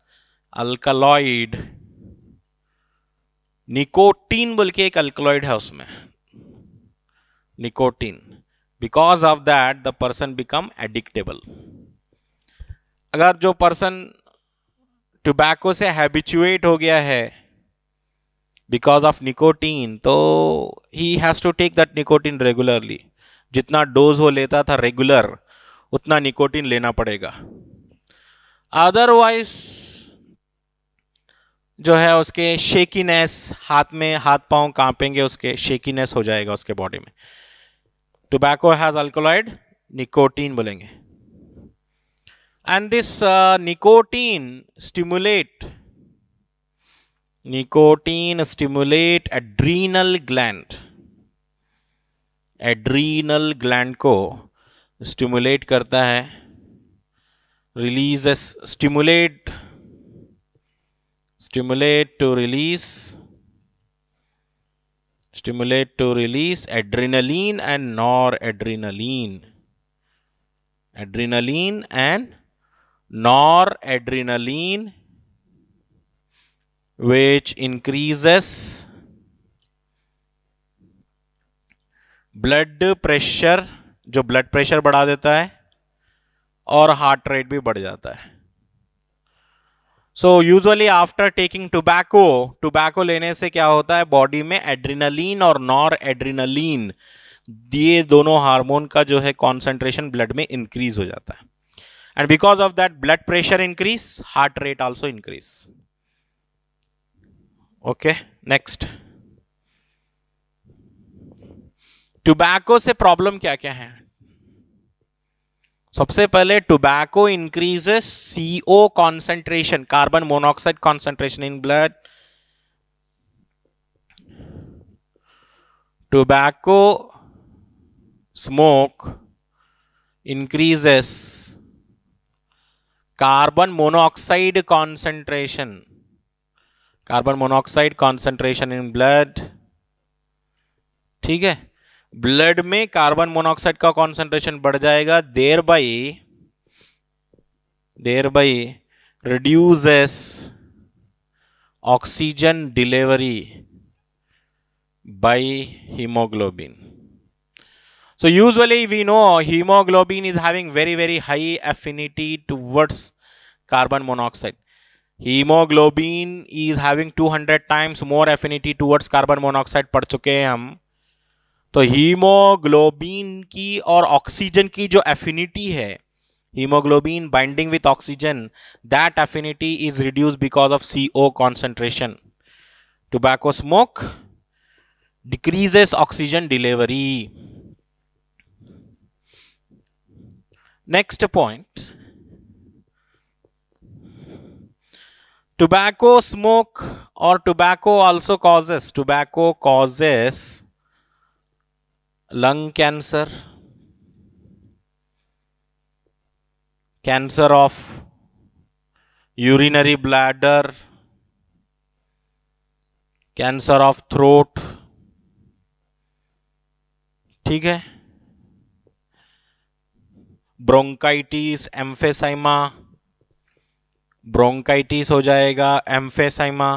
अल्कलॉइड. निकोटीन बोल के एक अल्कलॉइड है उसमें, nicotine. Because of that the person become addictable. अगर जो पर्सन टोबैको से हैबिचुएट हो गया है बिकॉज ऑफ निकोटीन, तो he has to take that nicotine regularly. जितना डोज वो लेता था रेगुलर, उतना निकोटीन लेना पड़ेगा. अदरवाइज जो है उसके शेकीनेस, हाथ पांव कांपेंगे, उसके शेकीनेस हो जाएगा उसके बॉडी में. टोबैको हैज अल्कलॉइड, निकोटीन बोलेंगे. And this nicotine stimulate adrenal gland को स्टिमुलेट करता है. releases stimulate to release adrenaline and noradrenaline. Adrenaline and noradrenaline, which increases blood pressure, जो ब्लड प्रेशर बढ़ा देता है, और हार्ट रेट भी बढ़ जाता है. So usually after taking tobacco लेने से क्या होता है, बॉडी में एड्रेनलिन और नॉर एड्रेनलिन, ये दोनों हार्मोन का जो है कॉन्सेंट्रेशन ब्लड में इंक्रीज हो जाता है. And because of that blood pressure increase, heart rate also increase. Okay, next. Tobacco से प्रॉब्लम क्या क्या है? सबसे पहले tobacco increases CO concentration, carbon monoxide concentration in blood. Tobacco smoke increases carbon monoxide concentration in blood. ठीक है, blood में carbon monoxide का कॉन्सेंट्रेशन बढ़ जाएगा, thereby reduces oxygen delivery by haemoglobin. So usually we know hemoglobin is having very high affinity towards carbon monoxide. Hemoglobin is having 200 times more affinity towards carbon monoxide पढ़ चुके हैं हम. तो haemoglobin की और oxygen की जो affinity है, haemoglobin binding with oxygen, that affinity is reduced because of CO concentration. Tobacco smoke decreases oxygen delivery. Next point, tobacco smoke or tobacco causes lung cancer, cancer of urinary bladder, cancer of throat. ठीक है, bronchitis, एम्फेसाइमा, bronchitis हो जाएगा, emphysema,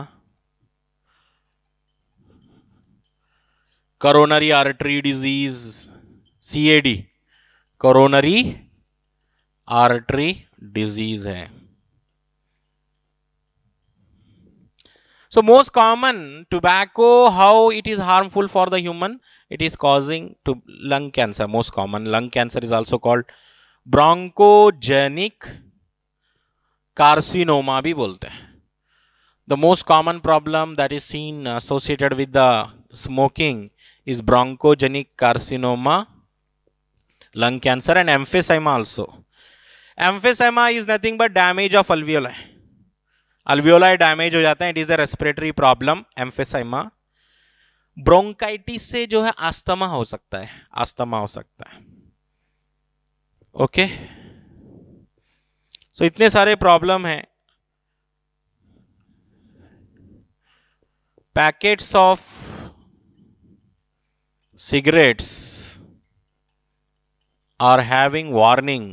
coronary artery disease, CAD, coronary artery disease है. So most common tobacco, how it is harmful for the human? It is causing to lung cancer. Most common lung cancer is also called bronchogenic carcinoma भी बोलते हैं. The most common problem that is seen associated with the smoking is bronchogenic carcinoma, lung cancer, and emphysema also. Emphysema is nothing but damage of alveoli. Alveoli damage हो जाते हैं. It is a respiratory problem, emphysema. Bronchitis से जो है asthma हो सकता है, okay. सो इतने सारे प्रॉब्लम हैं. Packets of cigarettes are having warning.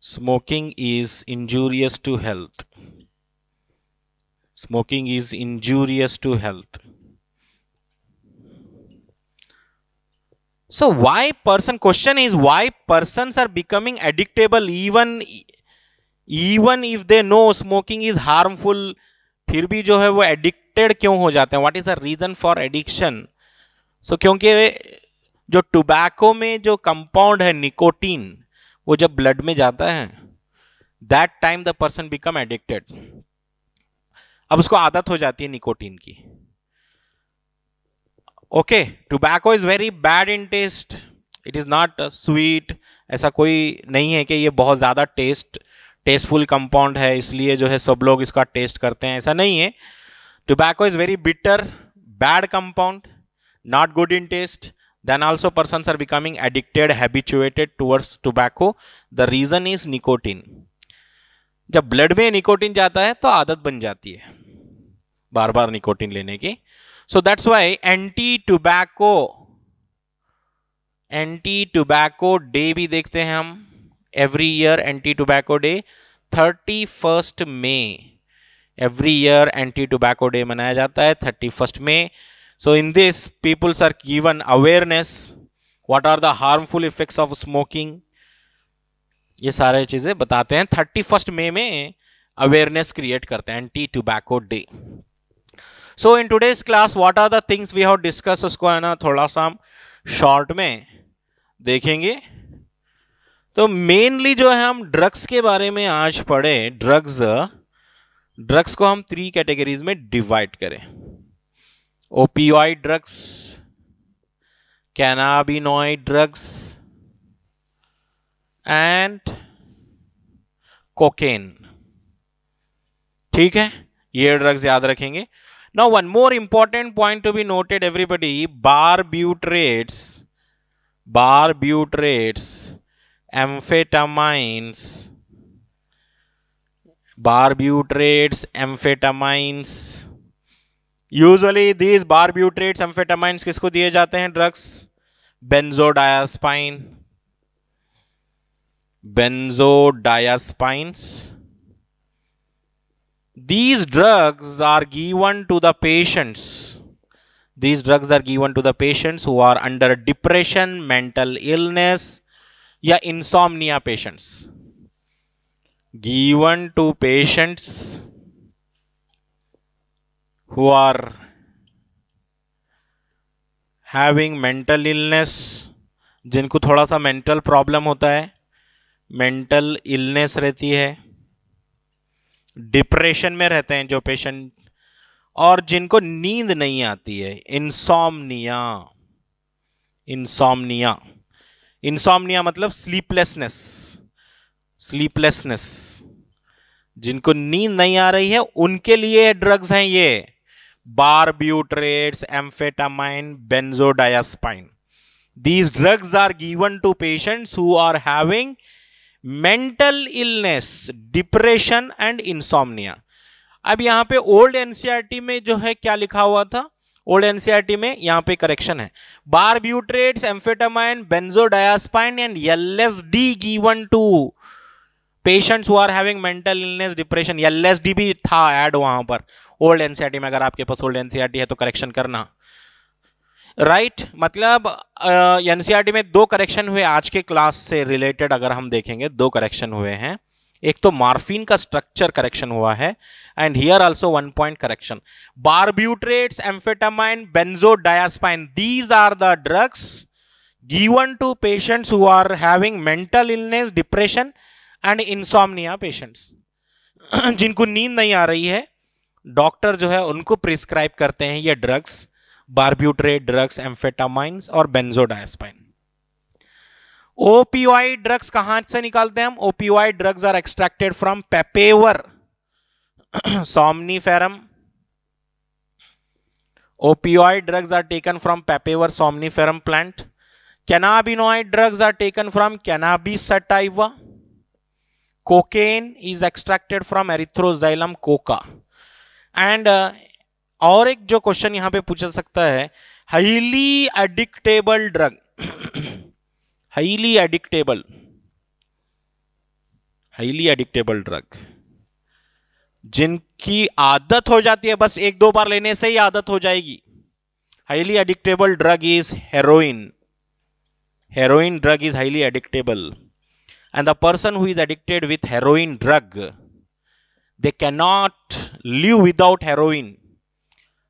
Smoking is injurious to health. So question is why persons are becoming addictable even if they know smoking is harmful, फिर भी जो है वो एडिक्टेड क्यों हो जाते हैं? What is the reason for addiction? So क्योंकि जो टोबैको में जो कंपाउंड है निकोटीन, वो जब ब्लड में जाता है, that time the person become addicted. अब उसको आदत हो जाती है निकोटीन की. Okay, tobacco is very bad in taste. It is not sweet. ऐसा कोई नहीं है कि ये बहुत ज्यादा टेस्टफुल कंपाउंड है इसलिए जो है सब लोग इसका टेस्ट करते हैं, ऐसा नहीं है. Tobacco is very bitter, bad compound, not good in taste. Then also persons are becoming addicted, habituated towards tobacco. The reason is nicotine. जब ब्लड में निकोटिन जाता है तो आदत बन जाती है बार बार निकोटिन लेने की. So that's why anti tobacco day भी देखते हैं हम. Every year anti tobacco day 31st May. Every year anti tobacco day मनाया जाता है 31st May. So in this peoples are given awareness what are the harmful effects of smoking. ये सारे चीजें बताते हैं. 31st May में अवेयरनेस क्रिएट करते हैं anti tobacco day. So in today's class what are the things we have discuss, उसको है ना थोड़ा सा हम शॉर्ट में देखेंगे. तो मेनली जो है हम ड्रग्स के बारे में आज पढ़े. ड्रग्स को हम 3 कैटेगरीज में डिवाइड करें. Opioid drugs, cannabinoid drugs and cocaine. ठीक है, ये ड्रग्स याद रखेंगे. Now one more important point to be noted everybody. barbiturates, amphetamines. Usually these barbiturates, amphetamines किसको दिए जाते हैं drugs? benzodiazepines. These drugs are given to the patients who are under depression, mental illness या insomnia patients. Given to patients who are having mental illness, जिनको थोड़ा सा mental problem होता है, मेंटल इलनेस रहती है, डिप्रेशन में रहते हैं जो पेशेंट, और जिनको नींद नहीं आती है, इंसोम्निया मतलब स्लीपलेसनेस, जिनको नींद नहीं आ रही है उनके लिए ड्रग्स हैं ये बारब्यूट्रेट्स, amphetamine, बेंजोडायास्पाइन. These drugs are given to patients who are having mental illness, depression and insomnia. अब यहाँ पे ओल्ड एनसीईआरटी में जो है क्या लिखा हुआ था? ओल्ड एनसीईआरटी में यहाँ पे करेक्शन है. Barbiturates, amphetamine, benzodiazepine and LSD given to patients who are having mental illness, depression. LSD भी था ऐड वहां पर ओल्ड एनसीईआरटी में. अगर आपके पास ओल्ड एनसीईआरटी है तो करेक्शन करना. राइट मतलब एनसीईआरटी में 2 करेक्शन हुए आज के क्लास से रिलेटेड. अगर हम देखेंगे 2 करेक्शन हुए हैं. एक तो मॉर्फिन का स्ट्रक्चर करेक्शन हुआ है and here also 1 point correction. Barbiturates, amphetamine, benzodiazepine, these are the drugs given to patients who are having mental illness, depression and insomnia patients. जिनको नींद नहीं आ रही है, डॉक्टर जो है उनको प्रिस्क्राइब करते हैं ये ड्रग्स, बारब्यूट्रेट ड्रग्स, एम्फेटामाइन्स और बेंजोडायास्पाइन. ओपियोइड ड्रग्स कहां से निकालते हैं हम? Opioid drugs are extracted from papaver somniferum. Opioid drugs are taken from Papaver somniferum plant. Cannabinoid drugs are taken from Cannabis sativa. Cocaine is extracted from Erythroxylum coca. And और एक जो question यहां पे पूछा सकता है, highly addictable drug, highly addictable drug जिनकी आदत हो जाती है, बस 1-2 बार लेने से ही आदत हो जाएगी. Highly addictable drug is heroin. Heroin drug is highly addictable and the person who is addicted with heroin drug, they can not live without heroin.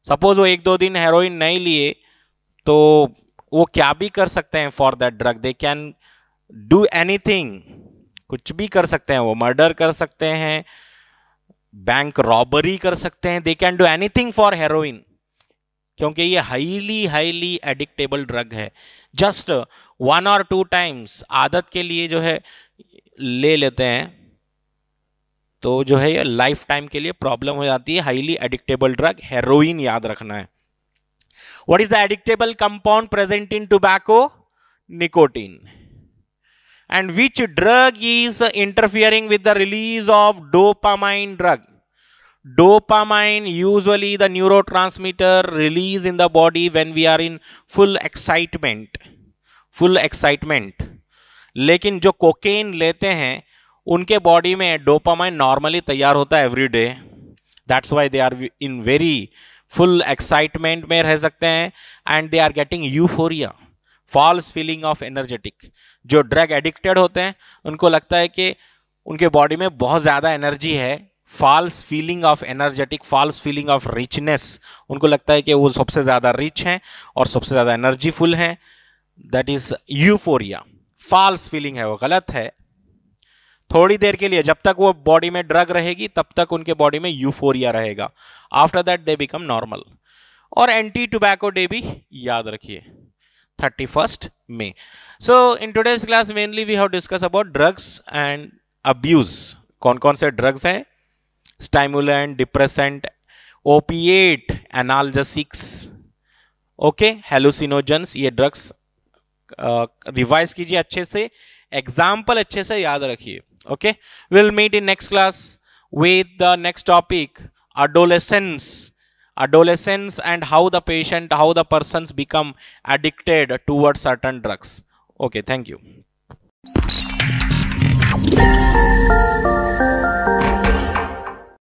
Suppose वो 1-2 दिन हेरोइन नहीं लिए तो वो क्या भी कर सकते हैं for that drug. They can do anything, कुछ भी कर सकते हैं. वो मर्डर कर सकते हैं, बैंक रॉबरी कर सकते हैं. They can do anything for heroin, क्योंकि ये हाईली एडिक्टेबल ड्रग है. जस्ट 1 or 2 टाइम्स आदत के लिए जो है ले लेते हैं तो जो है ये लाइफ टाइम के लिए प्रॉब्लम हो जाती है. हाईली एडिक्टेबल ड्रग हेरोइन याद रखना है. What is the addictable compound present in tobacco? Nicotine. And which drug is interfering with the release of dopamine drug? Dopamine, usually the neurotransmitter released in the body when we are in full excitement. लेकिन जो cocaine लेते हैं उनके body में dopamine normally तैयार होता है every day. That's why they are in very full excitement में रह सकते हैं and they are getting euphoria, false feeling of energetic. जो ड्रग एडिक्टेड होते हैं उनको लगता है कि उनके बॉडी में बहुत ज़्यादा एनर्जी है, false feeling of energetic, false feeling of richness. उनको लगता है कि वो सबसे ज़्यादा रिच हैं और सबसे ज़्यादा एनर्जीफुल हैं. That is euphoria. False feeling है, वो गलत है. थोड़ी देर के लिए, जब तक वो बॉडी में ड्रग रहेगी तब तक उनके बॉडी में यूफोरिया रहेगा. After that they become normal. और एंटी टोबैको डे भी याद रखिए, 31st May. So in today's class mainly we have discussed about drugs and abuse. कौन कौन से ड्रग्स हैं? स्टाइमुलेंट, डिप्रेसेंट, ओपिएट, एनाल्जेसिक्स, ओके, हेलुसिनोजेंस. ये ड्रग्स रिवाइज कीजिए अच्छे से, एग्जाम्पल अच्छे से याद रखिए. Okay, will meet in next class with the next topic, adolescence and how the persons become addicted towards certain drugs. Okay, thank you.